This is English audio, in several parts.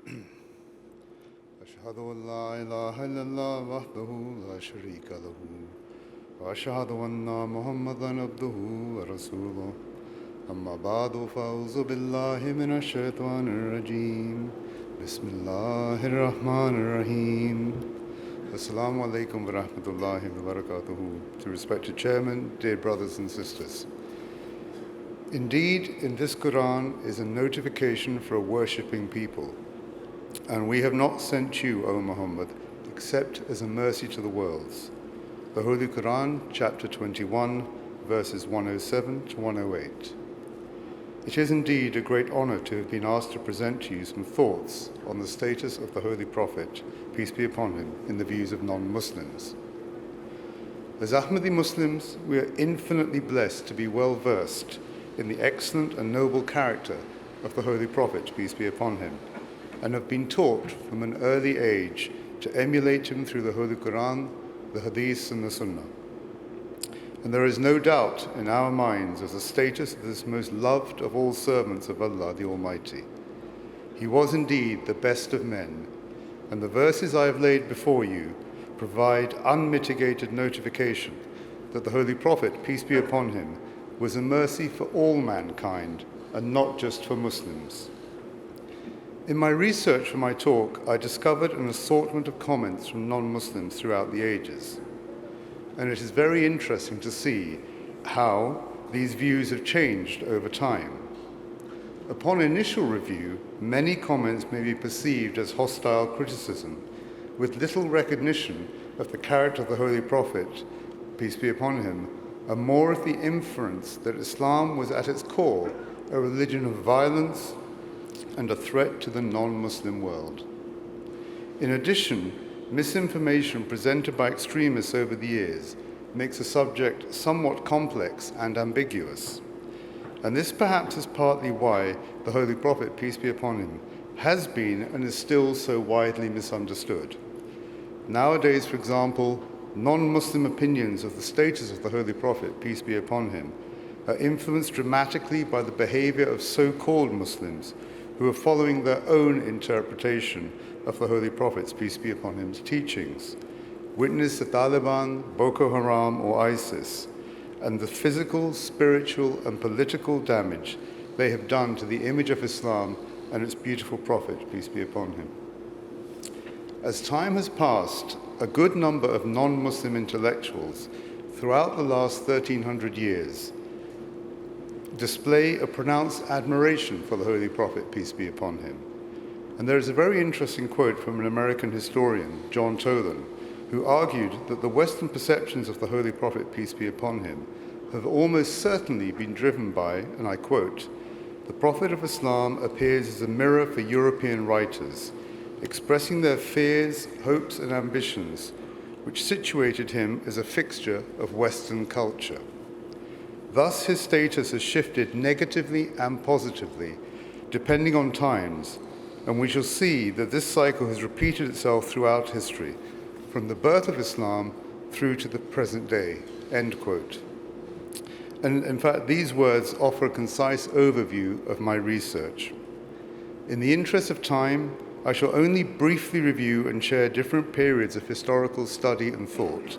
أشهد أن لا إله إلا الله وحده لا شريك له وأشهد أن محمدا عبده ورسوله أما بعد فأعوذ بالله من الشيطان الرجيم بسم الله الرحمن الرحيم Assalamu alaikum wa rahmatullahi wa barakatuhu. To respected chairman, dear brothers and sisters. Indeed, in this Quran is a notification for a worshipping people. And we have not sent you, O Muhammad, except as a mercy to the worlds. The Holy Quran, chapter 21, verses 107 to 108. It is indeed a great honor to have been asked to present to you some thoughts on the status of the Holy Prophet, peace be upon him, in the views of non-Muslims. As Ahmadi Muslims, we are infinitely blessed to be well versed in the excellent and noble character of the Holy Prophet, peace be upon him, and have been taught from an early age to emulate him through the Holy Quran, the Hadith and the Sunnah. And there is no doubt in our minds of the status of this most loved of all servants of Allah the Almighty. He was indeed the best of men, and the verses I have laid before you provide unmitigated notification that the Holy Prophet, peace be upon him, was a mercy for all mankind and not just for Muslims. In my research for my talk, I discovered an assortment of comments from non-Muslims throughout the ages. And it is very interesting to see how these views have changed over time. Upon initial review, many comments may be perceived as hostile criticism, with little recognition of the character of the Holy Prophet, peace be upon him, and more of the inference that Islam was at its core a religion of violence and a threat to the non-Muslim world. In addition, misinformation presented by extremists over the years makes the subject somewhat complex and ambiguous. And this perhaps is partly why the Holy Prophet, peace be upon him, has been and is still so widely misunderstood. Nowadays, for example, non-Muslim opinions of the status of the Holy Prophet, peace be upon him, are influenced dramatically by the behavior of so-called Muslims who are following their own interpretation of the Holy Prophet's, peace be upon him's, teachings. Witness the Taliban, Boko Haram or ISIS, and the physical, spiritual and political damage they have done to the image of Islam and its beautiful Prophet, peace be upon him. As time has passed, a good number of non-Muslim intellectuals throughout the last 1300 years display a pronounced admiration for the Holy Prophet, peace be upon him. And there is a very interesting quote from an American historian, John Tolan, who argued that the Western perceptions of the Holy Prophet, peace be upon him, have almost certainly been driven by, and I quote, "The Prophet of Islam appears as a mirror for European writers, expressing their fears, hopes and ambitions, which situated him as a fixture of Western culture. Thus his status has shifted negatively and positively, depending on times, and we shall see that this cycle has repeated itself throughout history, from the birth of Islam through to the present day," end quote. And in fact, these words offer a concise overview of my research. In the interest of time, I shall only briefly review and share different periods of historical study and thought,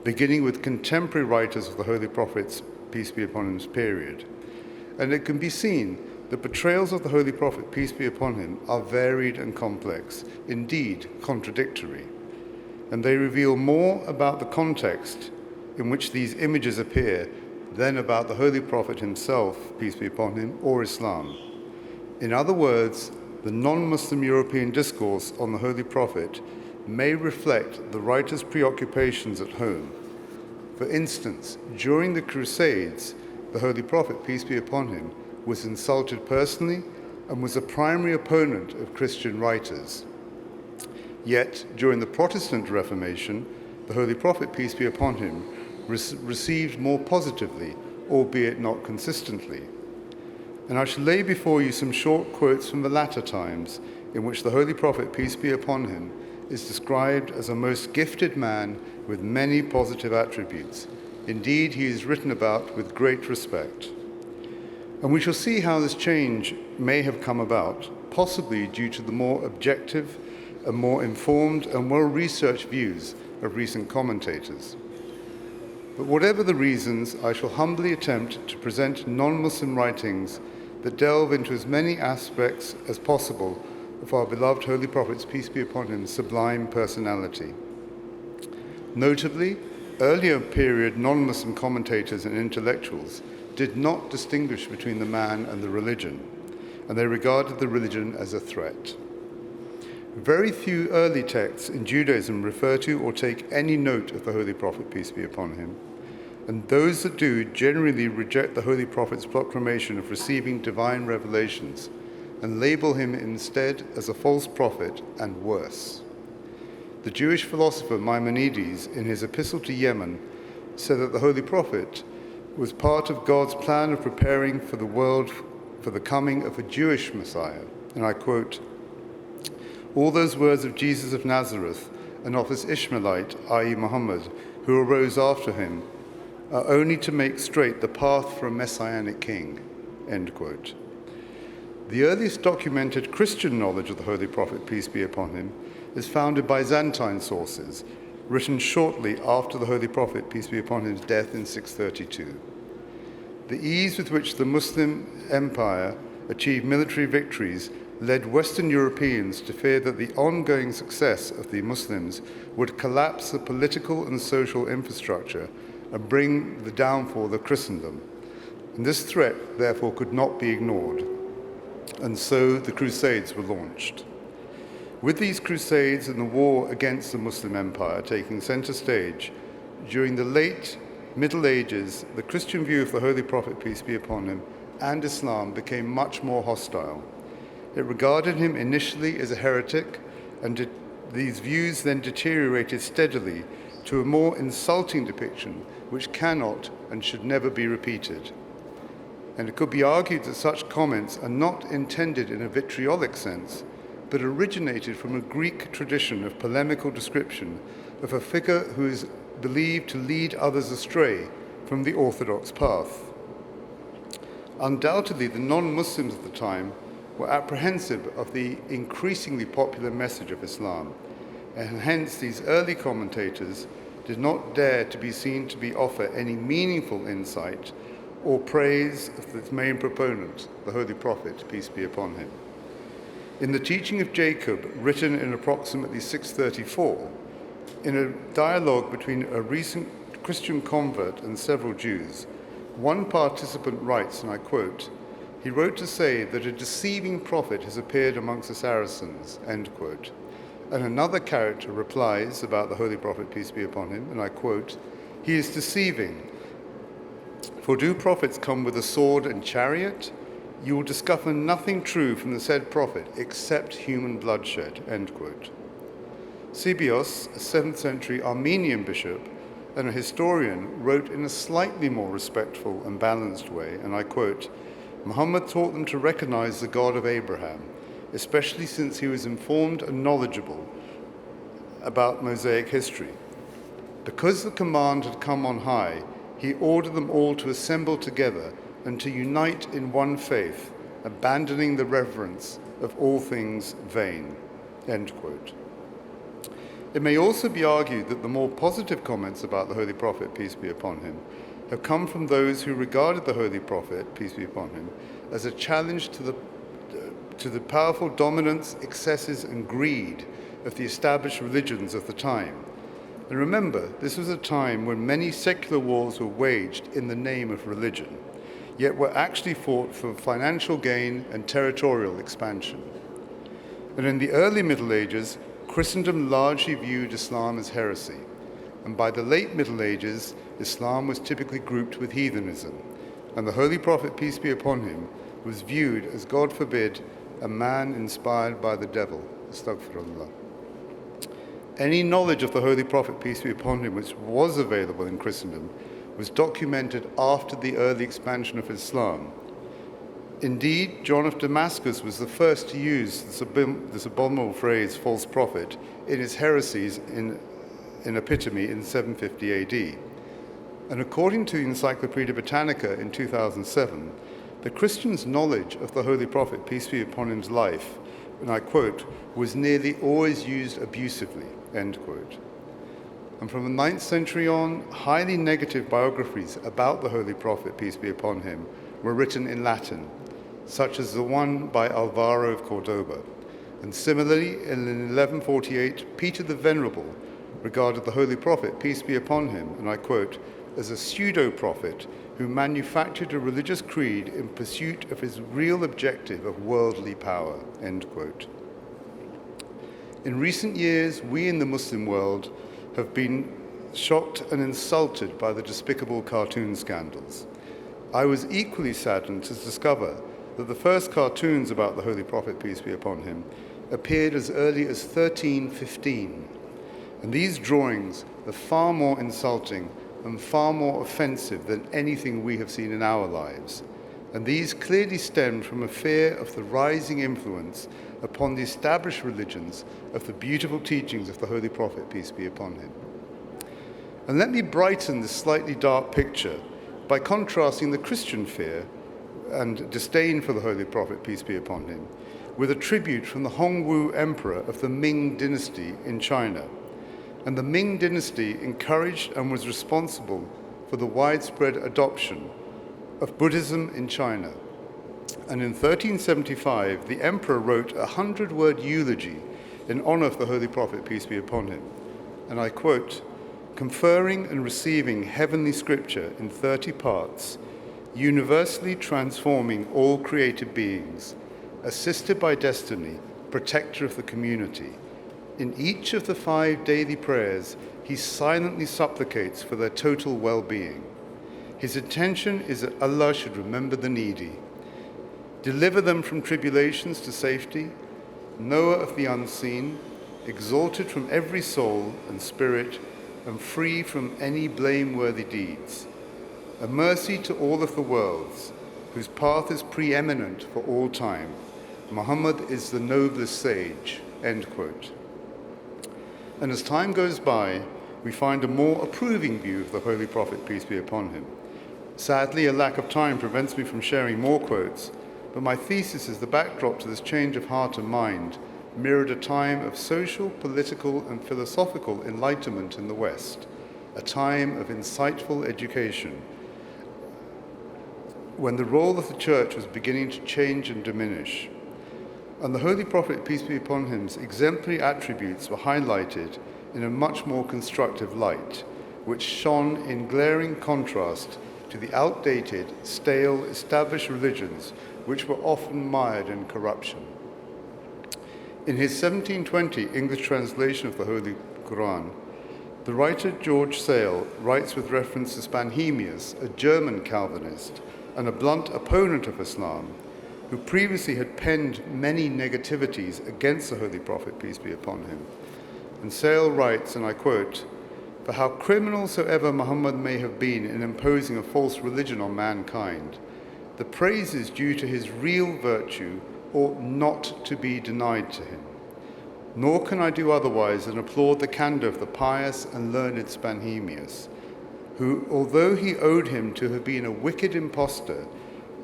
beginning with contemporary writers of the Holy Prophet's, peace be upon him's, period. And it can be seen the portrayals of the Holy Prophet, peace be upon him, are varied and complex, indeed contradictory. And they reveal more about the context in which these images appear than about the Holy Prophet himself, peace be upon him, or Islam. In other words, the non-Muslim European discourse on the Holy Prophet may reflect the writer's preoccupations at home. For instance, during the Crusades, the Holy Prophet, peace be upon him, was insulted personally and was a primary opponent of Christian writers. Yet, during the Protestant Reformation, the Holy Prophet, peace be upon him, received more positively, albeit not consistently. And I shall lay before you some short quotes from the latter times, in which the Holy Prophet, peace be upon him, is described as a most gifted man with many positive attributes. Indeed, he is written about with great respect. And we shall see how this change may have come about possibly due to the more objective and more informed and well-researched views of recent commentators. But whatever the reasons, I shall humbly attempt to present non-Muslim writings that delve into as many aspects as possible of our beloved Holy Prophet's, peace be upon him, sublime personality. Notably, earlier period non-Muslim commentators and intellectuals did not distinguish between the man and the religion, and they regarded the religion as a threat. Very few early texts in Judaism refer to or take any note of the Holy Prophet, peace be upon him, and those that do generally reject the Holy Prophet's proclamation of receiving divine revelations and label him instead as a false prophet and worse. The Jewish philosopher Maimonides, in his epistle to Yemen, said that the Holy Prophet was part of God's plan of preparing for the world for the coming of a Jewish Messiah. And I quote, "All those words of Jesus of Nazareth and of his Ishmaelite, i.e. Muhammad, who arose after him, are only to make straight the path for a messianic king." End quote. The earliest documented Christian knowledge of the Holy Prophet, peace be upon him, is found in Byzantine sources, written shortly after the Holy Prophet, peace be upon his death in 632. The ease with which the Muslim Empire achieved military victories led Western Europeans to fear that the ongoing success of the Muslims would collapse the political and social infrastructure and bring the downfall of Christendom. And this threat, therefore, could not be ignored. And so the Crusades were launched. With these Crusades and the war against the Muslim Empire taking center stage, during the late Middle Ages, the Christian view of the Holy Prophet, peace be upon him, and Islam became much more hostile. It regarded him initially as a heretic, and these views then deteriorated steadily to a more insulting depiction which cannot and should never be repeated. And it could be argued that such comments are not intended in a vitriolic sense, but originated from a Greek tradition of polemical description of a figure who is believed to lead others astray from the orthodox path. Undoubtedly, the non-Muslims of the time were apprehensive of the increasingly popular message of Islam, and hence these early commentators did not dare to be seen to offer any meaningful insight or praise of its main proponent, the Holy Prophet, peace be upon him. In the teaching of Jacob, written in approximately 634, in a dialogue between a recent Christian convert and several Jews, one participant writes, and I quote, "He wrote to say that a deceiving prophet has appeared amongst the Saracens," end quote. And another character replies about the Holy Prophet, peace be upon him, and I quote, "He is deceiving. For do prophets come with a sword and chariot? You will discover nothing true from the said prophet except human bloodshed," end quote. Sibios, a 7th century Armenian bishop and a historian, wrote in a slightly more respectful and balanced way, and I quote, "Muhammad taught them to recognize the God of Abraham, especially since he was informed and knowledgeable about Mosaic history. Because the command had come on high, he ordered them all to assemble together and to unite in one faith, abandoning the reverence of all things vain," end quote. It may also be argued that the more positive comments about the Holy Prophet, peace be upon him, have come from those who regarded the Holy Prophet, peace be upon him, as a challenge to the powerful dominance, excesses, and greed of the established religions of the time. And remember, this was a time when many secular wars were waged in the name of religion, yet were actually fought for financial gain and territorial expansion. And in the early Middle Ages, Christendom largely viewed Islam as heresy, and by the late Middle Ages, Islam was typically grouped with heathenism, and the Holy Prophet, peace be upon him, was viewed as, God forbid, a man inspired by the devil. Astaghfirullah. Any knowledge of the Holy Prophet, peace be upon him, which was available in Christendom, was documented after the early expansion of Islam. Indeed, John of Damascus was the first to use this abominable phrase, false prophet, in his heresies in epitome in 750 AD. And according to the Encyclopedia Britannica in 2007, the Christians' knowledge of the Holy Prophet, peace be upon him's life, and I quote, was nearly always used abusively, end quote. And from the 9th century on, highly negative biographies about the Holy Prophet, peace be upon him, were written in Latin, such as the one by Alvaro of Cordoba. And similarly, in 1148, Peter the Venerable regarded the Holy Prophet, peace be upon him, and I quote, as a pseudo-prophet who manufactured a religious creed in pursuit of his real objective of worldly power, end quote. In recent years, we in the Muslim world have been shocked and insulted by the despicable cartoon scandals. I was equally saddened to discover that the first cartoons about the Holy Prophet, peace be upon him, appeared as early as 1315. And these drawings are far more insulting and far more offensive than anything we have seen in our lives. And these clearly stemmed from a fear of the rising influence upon the established religions of the beautiful teachings of the Holy Prophet, peace be upon him. And let me brighten this slightly dark picture by contrasting the Christian fear and disdain for the Holy Prophet, peace be upon him, with a tribute from the Hongwu Emperor of the Ming dynasty in China. And the Ming dynasty encouraged and was responsible for the widespread adoption of Buddhism in China. And in 1375, the emperor wrote a 100-word eulogy in honor of the Holy Prophet, peace be upon him. And I quote, conferring and receiving heavenly scripture in 30 parts, universally transforming all created beings, assisted by destiny, protector of the community. In each of the 5 daily prayers, he silently supplicates for their total well-being. His intention is that Allah should remember the needy, deliver them from tribulations to safety, knower of the unseen, exalted from every soul and spirit, and free from any blameworthy deeds. A mercy to all of the worlds, whose path is preeminent for all time. Muhammad is the noblest sage, end quote. And as time goes by, we find a more approving view of the Holy Prophet, peace be upon him. Sadly, a lack of time prevents me from sharing more quotes, but my thesis is the backdrop to this change of heart and mind mirrored a time of social, political, and philosophical enlightenment in the West, a time of insightful education, when the role of the church was beginning to change and diminish. And the Holy Prophet, peace be upon him's exemplary attributes were highlighted in a much more constructive light, which shone in glaring contrast to the outdated, stale, established religions which were often mired in corruption. In his 1720 English translation of the Holy Quran, the writer George Sale writes with reference to Spanhemius, a German Calvinist and a blunt opponent of Islam, who previously had penned many negativities against the Holy Prophet, peace be upon him. And Sale writes, and I quote, "For how criminal soever Muhammad may have been in imposing a false religion on mankind, the praises due to his real virtue ought not to be denied to him. Nor can I do otherwise than applaud the candor of the pious and learned Spanhemius, who, although he owed him to have been a wicked impostor,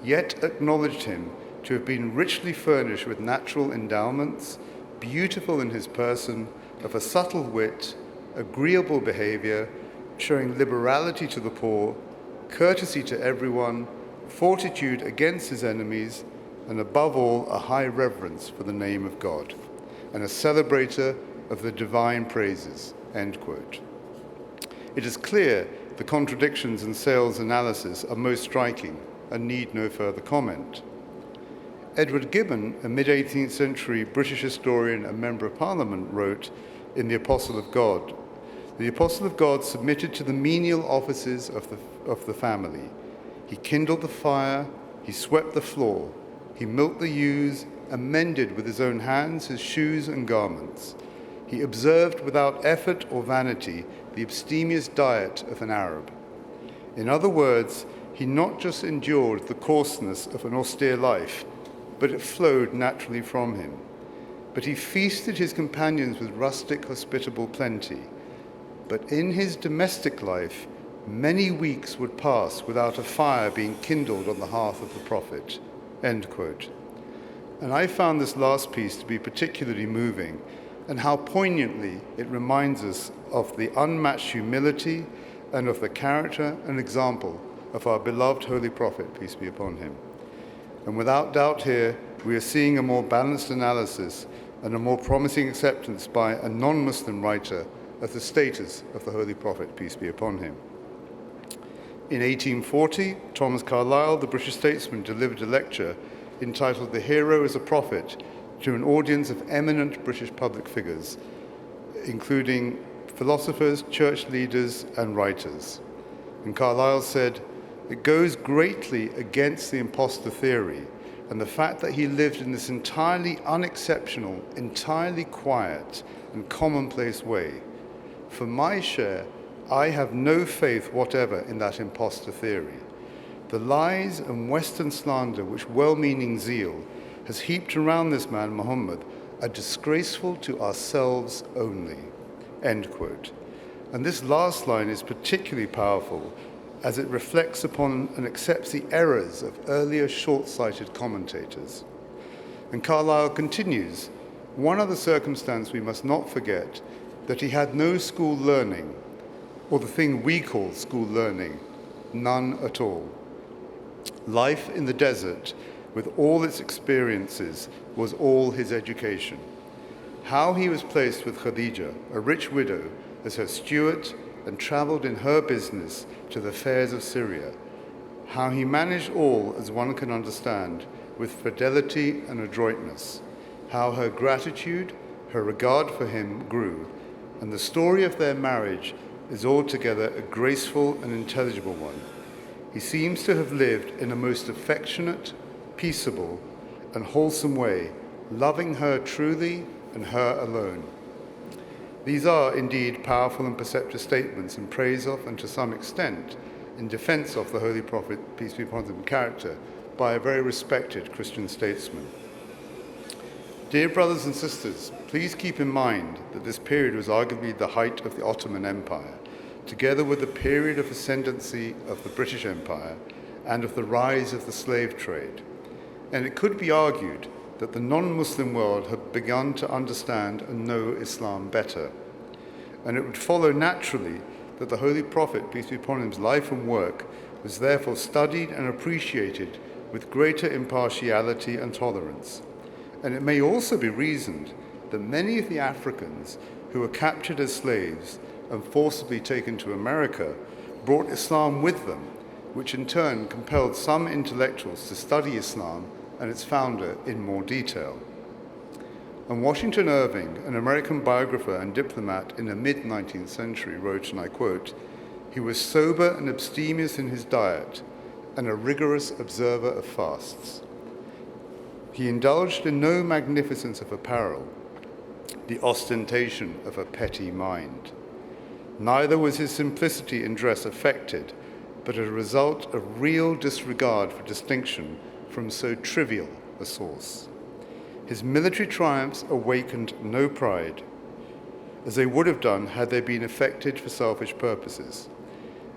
yet acknowledged him to have been richly furnished with natural endowments, beautiful in his person, of a subtle wit, agreeable behavior, showing liberality to the poor, courtesy to everyone, fortitude against his enemies, and above all, a high reverence for the name of God, and a celebrator of the divine praises," end quote. It is clear the contradictions in Sale's analysis are most striking and need no further comment. Edward Gibbon, a mid-18th century British historian and Member of Parliament, wrote in The Apostle of God, "The Apostle of God submitted to the menial offices of the family. He kindled the fire, he swept the floor, he milked the ewes, and mended with his own hands his shoes and garments. He observed without effort or vanity the abstemious diet of an Arab. In other words, he not just endured the coarseness of an austere life, but it flowed naturally from him. But he feasted his companions with rustic, hospitable plenty. But in his domestic life, many weeks would pass without a fire being kindled on the hearth of the Prophet," end quote. And I found this last piece to be particularly moving, and how poignantly it reminds us of the unmatched humility and of the character and example of our beloved Holy Prophet, peace be upon him. And without doubt here, we are seeing a more balanced analysis and a more promising acceptance by a non-Muslim writer of the status of the Holy Prophet, peace be upon him. In 1840, Thomas Carlyle, the British statesman, delivered a lecture entitled "The Hero as a Prophet" to an audience of eminent British public figures, including philosophers, church leaders, and writers. And Carlyle said, "It goes greatly against the imposter theory and the fact that he lived in this entirely unexceptional, entirely quiet, and commonplace way. For my share, I have no faith whatever in that imposter theory. The lies and Western slander which well-meaning zeal has heaped around this man, Muhammad, are disgraceful to ourselves only." End quote. And this last line is particularly powerful as it reflects upon and accepts the errors of earlier short-sighted commentators. And Carlyle continues, "One other circumstance we must not forget, that he had no school learning, or the thing we call school learning, none at all. Life in the desert, with all its experiences, was all his education. How he was placed with Khadija, a rich widow, as her steward and travelled in her business to the fairs of Syria. How he managed all, as one can understand, with fidelity and adroitness. How her gratitude, her regard for him grew, and the story of their marriage is altogether a graceful and intelligible one. He seems to have lived in a most affectionate, peaceable, and wholesome way, loving her truly and her alone." These are indeed powerful and perceptive statements in praise of, and to some extent, in defense of the Holy Prophet, peace be upon him, character by a very respected Christian statesman. Dear brothers and sisters, please keep in mind that this period was arguably the height of the Ottoman Empire, together with the period of ascendancy of the British Empire and of the rise of the slave trade. And it could be argued that the non-Muslim world had begun to understand and know Islam better. And it would follow naturally that the Holy Prophet, peace be upon him's life and work, was therefore studied and appreciated with greater impartiality and tolerance. And it may also be reasoned that many of the Africans who were captured as slaves and forcibly taken to America brought Islam with them, which in turn compelled some intellectuals to study Islam and its founder in more detail. And Washington Irving, an American biographer and diplomat in the mid-19th century, wrote, and I quote, "He was sober and abstemious in his diet and a rigorous observer of fasts. He indulged in no magnificence of apparel, the ostentation of a petty mind. Neither was his simplicity in dress affected, but a result of real disregard for distinction from so trivial a source. His military triumphs awakened no pride, as they would have done had they been effected for selfish purposes.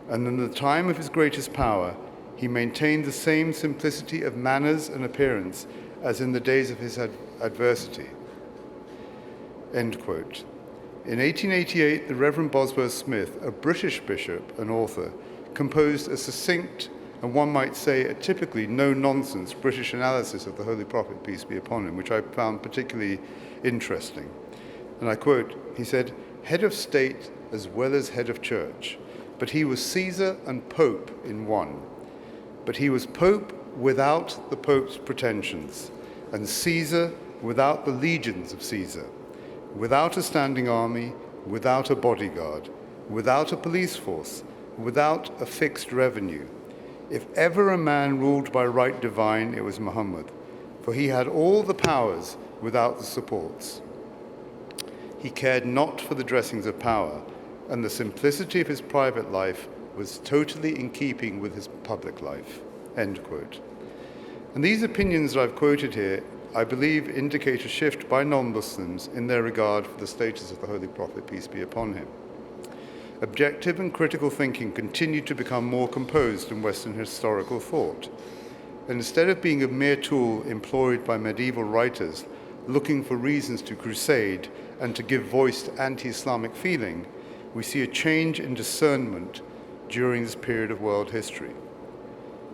And in the time of his greatest power, he maintained the same simplicity of manners and appearance as in the days of his adversity." End quote. In 1888, the Reverend Bosworth Smith, a British bishop and author, composed a succinct and one might say a typically no-nonsense British analysis of the Holy Prophet, peace be upon him, which I found particularly interesting. And I quote, he said, "Head of state as well as head of church, but he was Caesar and Pope in one. But he was Pope without the Pope's pretensions, and Caesar without the legions of Caesar, without a standing army, without a bodyguard, without a police force, without a fixed revenue. If ever a man ruled by right divine, it was Muhammad, for he had all the powers without the supports. He cared not for the dressings of power, and the simplicity of his private life was totally in keeping with his public life." End quote. And these opinions that I've quoted here, I believe, indicate a shift by non-Muslims in their regard for the status of the Holy Prophet, peace be upon him. Objective and critical thinking continued to become more composed in Western historical thought. And instead of being a mere tool employed by medieval writers looking for reasons to crusade and to give voice to anti-Islamic feeling, we see a change in discernment during this period of world history.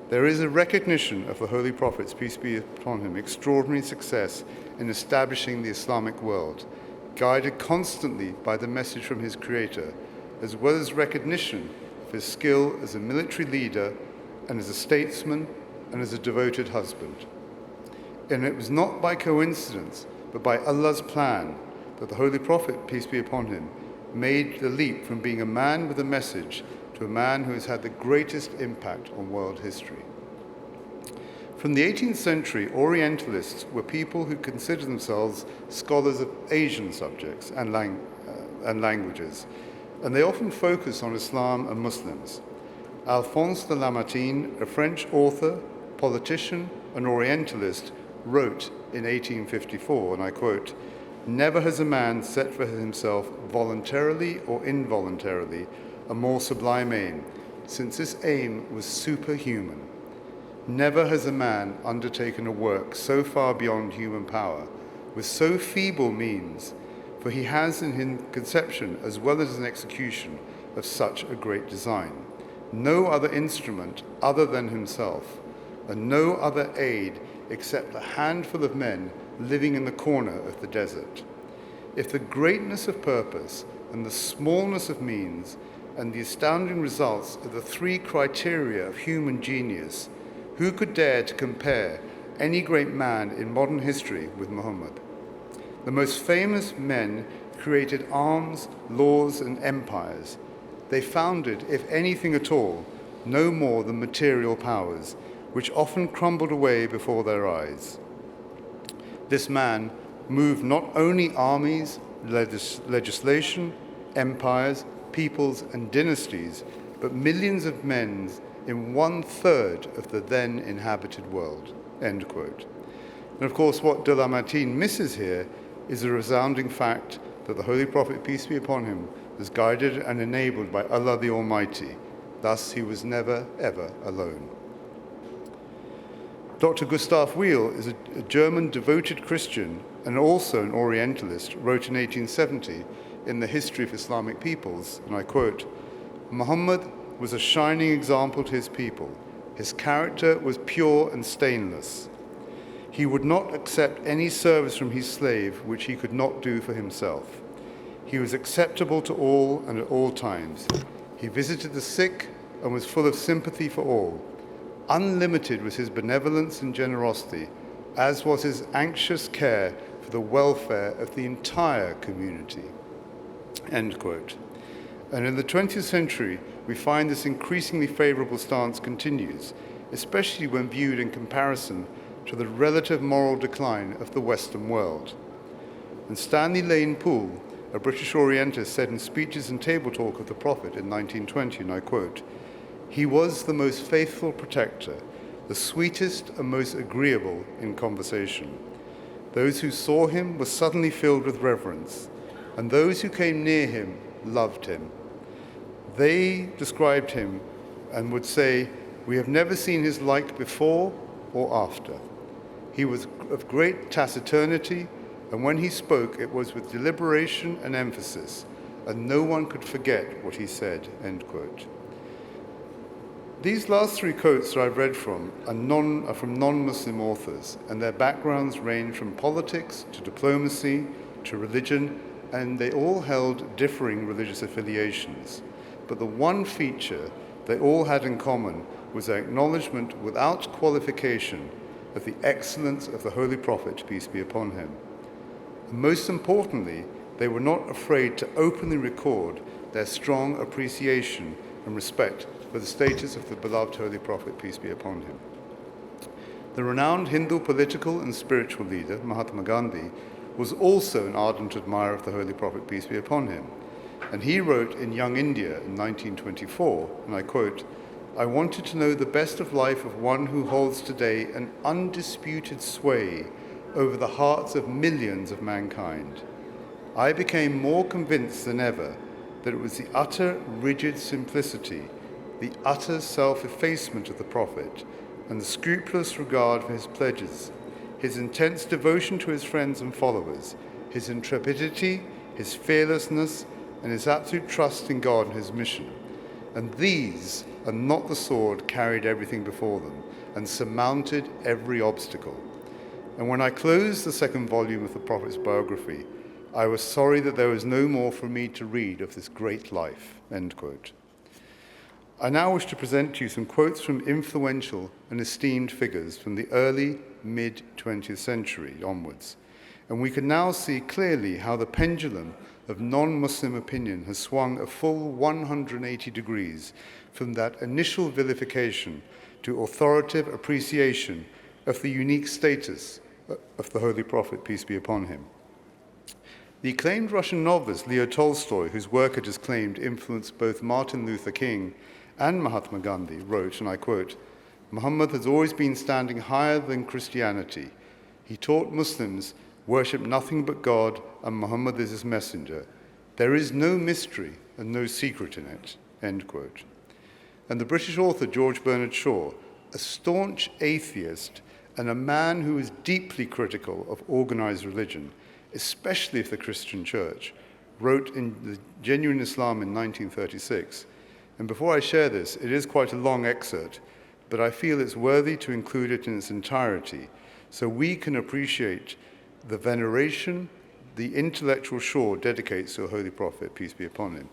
There is a recognition of the Holy Prophet's, peace be upon him, extraordinary success in establishing the Islamic world, guided constantly by the message from his Creator, as well as recognition of his skill as a military leader and as a statesman and as a devoted husband. And it was not by coincidence, but by Allah's plan, that the Holy Prophet, peace be upon him, made the leap from being a man with a message to a man who has had the greatest impact on world history. From the 18th century, Orientalists were people who considered themselves scholars of Asian subjects and languages, and they often focused on Islam and Muslims. Alphonse de Lamartine, a French author, politician, and Orientalist, wrote in 1854, and I quote, "Never has a man set for himself voluntarily or involuntarily a more sublime aim, since this aim was superhuman. Never has a man undertaken a work so far beyond human power, with so feeble means, for he has in his conception as well as in execution of such a great design. No other instrument other than himself, and no other aid except a handful of men living in the corner of the desert. If the greatness of purpose and the smallness of means and the astounding results are the three criteria of human genius, who could dare to compare any great man in modern history with Muhammad? The most famous men created arms, laws, and empires. They founded, if anything at all, no more than material powers, which often crumbled away before their eyes. This man moved not only armies, legislation, empires, peoples, and dynasties, but millions of men in 1/3 of the then inhabited world." End quote. And of course, what de Lamartine misses here is the resounding fact that the Holy Prophet, peace be upon him, was guided and enabled by Allah the Almighty. Thus, he was never, ever alone. Dr. Gustav Weil is a German devoted Christian and also an Orientalist, wrote in 1870 in the History of Islamic Peoples, and I quote, "Muhammad was a shining example to his people. His character was pure and stainless. He would not accept any service from his slave which he could not do for himself. He was acceptable to all and at all times. He visited the sick and was full of sympathy for all. Unlimited was his benevolence and generosity, as was his anxious care for the welfare of the entire community." End quote. And in the 20th century, we find this increasingly favorable stance continues, especially when viewed in comparison to the relative moral decline of the Western world. And Stanley Lane Poole, a British Orientalist, said in Speeches and Table Talk of the Prophet in 1920, and I quote, "He was the most faithful protector, the sweetest and most agreeable in conversation. Those who saw him were suddenly filled with reverence, and those who came near him loved him. They described him and would say, 'We have never seen his like before or after.' He was of great taciturnity, and when he spoke, it was with deliberation and emphasis, and no one could forget what he said." End quote. These last three quotes that I've read from are from non-Muslim authors, and their backgrounds range from politics to diplomacy to religion, and they all held differing religious affiliations. But the one feature they all had in common was their acknowledgement without qualification of the excellence of the Holy Prophet, peace be upon him. And most importantly, they were not afraid to openly record their strong appreciation and respect for the status of the beloved Holy Prophet, peace be upon him. The renowned Hindu political and spiritual leader, Mahatma Gandhi, was also an ardent admirer of the Holy Prophet, peace be upon him. And he wrote in Young India in 1924, and I quote, "I wanted to know the best of life of one who holds today an undisputed sway over the hearts of millions of mankind. I became more convinced than ever that it was the utter rigid simplicity, the utter self-effacement of the Prophet, and the scrupulous regard for his pledges, his intense devotion to his friends and followers, his intrepidity, his fearlessness, and his absolute trust in God and his mission. And these, and not the sword, carried everything before them and surmounted every obstacle. And when I closed the second volume of the Prophet's biography, I was sorry that there was no more for me to read of this great life." End quote. I now wish to present to you some quotes from influential and esteemed figures from the early, mid-20th century onwards. And we can now see clearly how the pendulum of non-Muslim opinion has swung a full 180 degrees from that initial vilification to authoritative appreciation of the unique status of the Holy Prophet, peace be upon him. The acclaimed Russian novelist Leo Tolstoy, whose work it is claimed influenced both Martin Luther King and Mahatma Gandhi, wrote, and I quote, "Muhammad has always been standing higher than Christianity. He taught Muslims worship nothing but God, and Muhammad is his messenger. There is no mystery and no secret in it." End quote. And the British author George Bernard Shaw, a staunch atheist and a man who is deeply critical of organized religion, especially of the Christian church, wrote in The Genuine Islam in 1936. And before I share this, it is quite a long excerpt, but I feel it's worthy to include it in its entirety so we can appreciate the veneration the intellectual Shaw dedicates to the Holy Prophet, peace be upon him.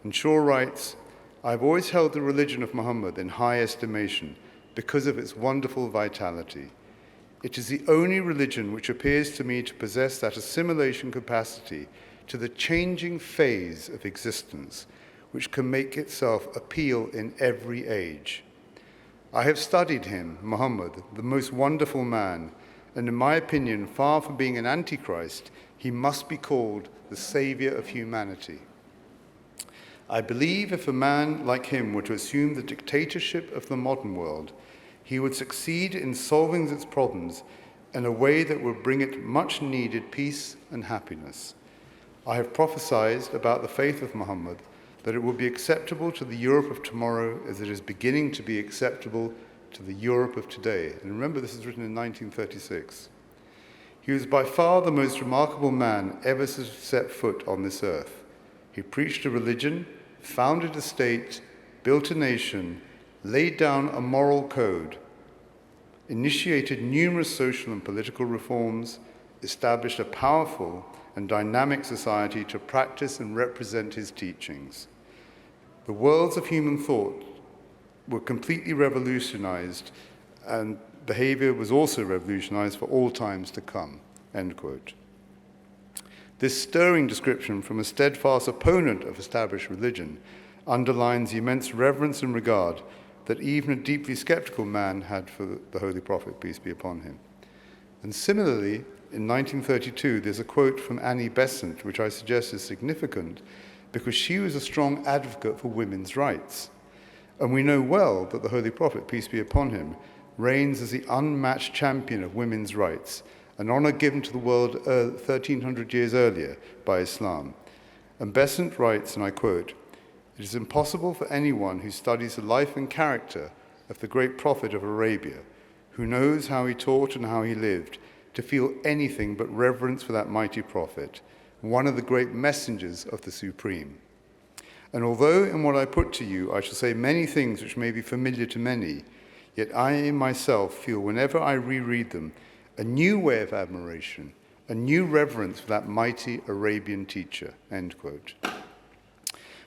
And Shaw writes, "I've always held the religion of Muhammad in high estimation because of its wonderful vitality. It is the only religion which appears to me to possess that assimilation capacity to the changing phase of existence, which can make itself appeal in every age. I have studied him, Muhammad, the most wonderful man, and in my opinion, far from being an antichrist, he must be called the savior of humanity. I believe if a man like him were to assume the dictatorship of the modern world, he would succeed in solving its problems in a way that would bring it much needed peace and happiness. I have prophesied about the faith of Muhammad that it will be acceptable to the Europe of tomorrow as it is beginning to be acceptable to the Europe of today." And remember, this is written in 1936. "He was by far the most remarkable man ever to set foot on this earth. He preached a religion, founded a state, built a nation, laid down a moral code, initiated numerous social and political reforms, established a powerful and dynamic society to practice and represent his teachings. The worlds of human thought were completely revolutionized, and behavior was also revolutionized for all times to come." End quote. This stirring description from a steadfast opponent of established religion underlines the immense reverence and regard that even a deeply skeptical man had for the Holy Prophet, peace be upon him. And similarly, in 1932, there's a quote from Annie Besant, which I suggest is significant because she was a strong advocate for women's rights. And we know well that the Holy Prophet, peace be upon him, reigns as the unmatched champion of women's rights, an honor given to the world 1,300 years earlier by Islam. And Besant writes, and I quote, "It is impossible for anyone who studies the life and character of the great prophet of Arabia, who knows how he taught and how he lived, to feel anything but reverence for that mighty prophet, one of the great messengers of the Supreme. And although in what I put to you I shall say many things which may be familiar to many, yet I myself feel whenever I reread them a new way of admiration, a new reverence for that mighty Arabian teacher." End quote.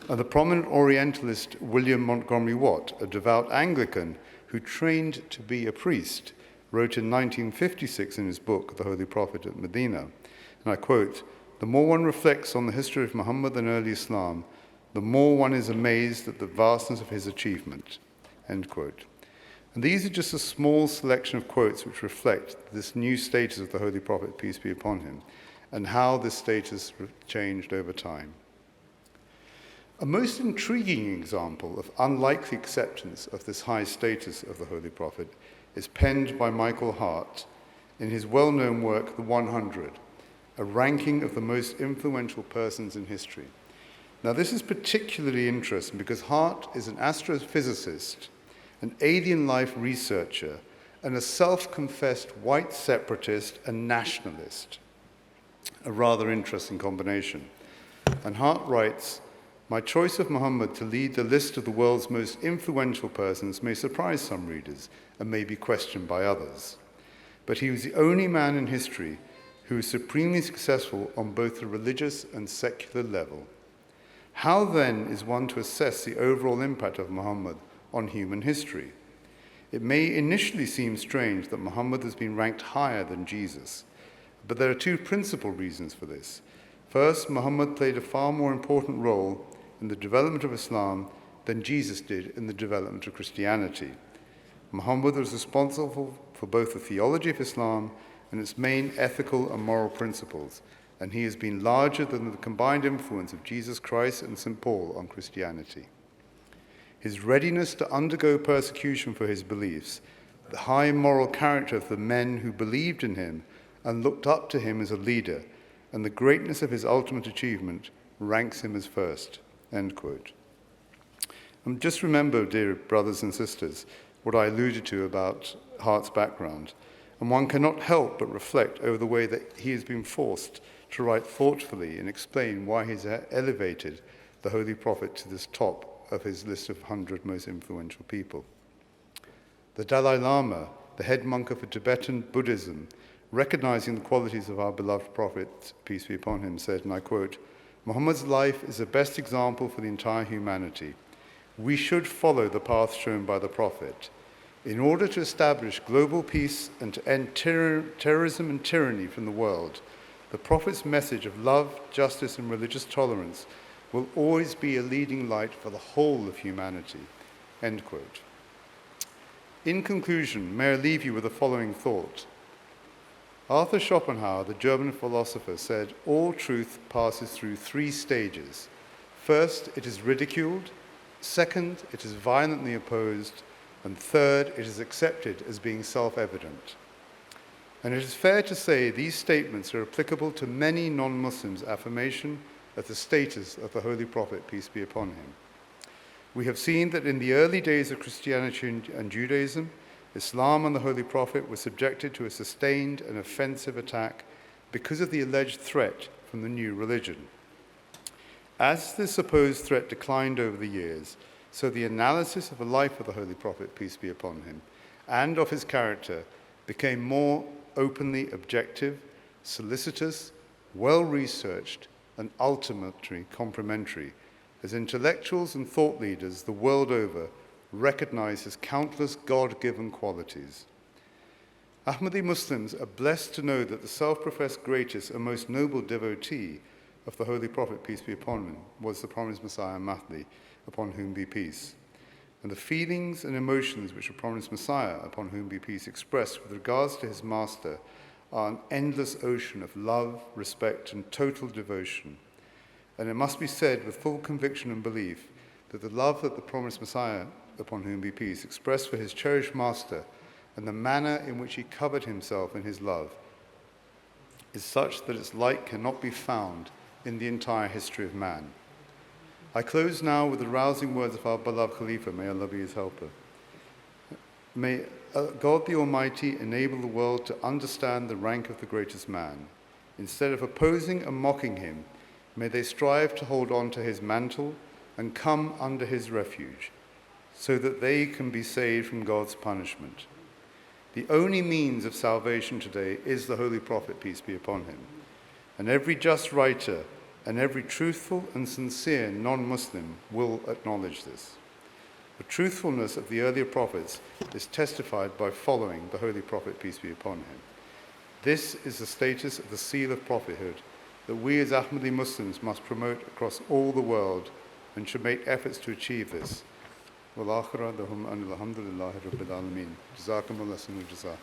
And the prominent Orientalist William Montgomery Watt, a devout Anglican who trained to be a priest, wrote in 1956 in his book, The Holy Prophet at Medina, and I quote, "The more one reflects on the history of Muhammad and early Islam, the more one is amazed at the vastness of his achievement." End quote. And these are just a small selection of quotes which reflect this new status of the Holy Prophet, peace be upon him, and how this status changed over time. A most intriguing example of unlikely acceptance of this high status of the Holy Prophet is penned by Michael Hart in his well-known work, The 100, a ranking of the most influential persons in history. Now, this is particularly interesting because Hart is an astrophysicist an alien life researcher, and a self-confessed white separatist and nationalist. A rather interesting combination. And Hart writes, "My choice of Muhammad to lead the list of the world's most influential persons may surprise some readers and may be questioned by others. But he was the only man in history who was supremely successful on both the religious and secular level. How then is one to assess the overall impact of Muhammad on human history? It may initially seem strange that Muhammad has been ranked higher than Jesus, but there are two principal reasons for this. First, Muhammad played a far more important role in the development of Islam than Jesus did in the development of Christianity. Muhammad was responsible for both the theology of Islam and its main ethical and moral principles, and he has been larger than the combined influence of Jesus Christ and St. Paul on Christianity. His readiness to undergo persecution for his beliefs, the high moral character of the men who believed in him and looked up to him as a leader, and the greatness of his ultimate achievement ranks him as first." End quote. And just remember, dear brothers and sisters, what I alluded to about Hart's background, and one cannot help but reflect over the way that he has been forced to write thoughtfully and explain why he's elevated the Holy Prophet to this top of his list of 100 most influential people. The Dalai Lama, the head monk of Tibetan Buddhism, recognizing the qualities of our beloved Prophet, peace be upon him, said, and I quote, "Muhammad's life is the best example for the entire humanity. We should follow the path shown by the Prophet. In order to establish global peace and to end terrorism and tyranny from the world, the Prophet's message of love, justice, and religious tolerance will always be a leading light for the whole of humanity." End quote. In conclusion, may I leave you with the following thought. Arthur Schopenhauer, the German philosopher, said, "All truth passes through three stages. First, it is ridiculed. Second, it is violently opposed. And third, it is accepted as being self-evident." And it is fair to say these statements are applicable to many non-Muslims' affirmation of the status of the Holy Prophet, peace be upon him. We have seen that in the early days of Christianity and Judaism, Islam and the Holy Prophet were subjected to a sustained and offensive attack because of the alleged threat from the new religion. As this supposed threat declined over the years, so the analysis of the life of the Holy Prophet, peace be upon him, and of his character became more openly objective, solicitous, well-researched, and ultimately complimentary, as intellectuals and thought leaders the world over recognize his countless God-given qualities. Ahmadi Muslims are blessed to know that the self-professed greatest and most noble devotee of the Holy Prophet, peace be upon him, was the promised Messiah Mahdi, upon whom be peace. And the feelings and emotions which the promised Messiah, upon whom be peace, expressed with regards to his master are an endless ocean of love, respect, and total devotion. And it must be said with full conviction and belief that the love that the promised Messiah, upon whom be peace, expressed for his cherished master and the manner in which he covered himself in his love is such that its like cannot be found in the entire history of man. I close now with the rousing words of our beloved Khalifa, may Allah be his helper. May God the Almighty enable the world to understand the rank of the greatest man. Instead of opposing and mocking him, may they strive to hold on to his mantle and come under his refuge, so that they can be saved from God's punishment. The only means of salvation today is the Holy Prophet, peace be upon him. And every just writer and every truthful and sincere non-Muslim will acknowledge this. The truthfulness of the earlier prophets is testified by following the Holy Prophet, peace be upon him. This is the status of the seal of prophethood that we as Ahmadi Muslims must promote across all the world and should make efforts to achieve this. Wal-akhira lahum anil hamdulillahi rabbil alameen. Jazakumullah khairan.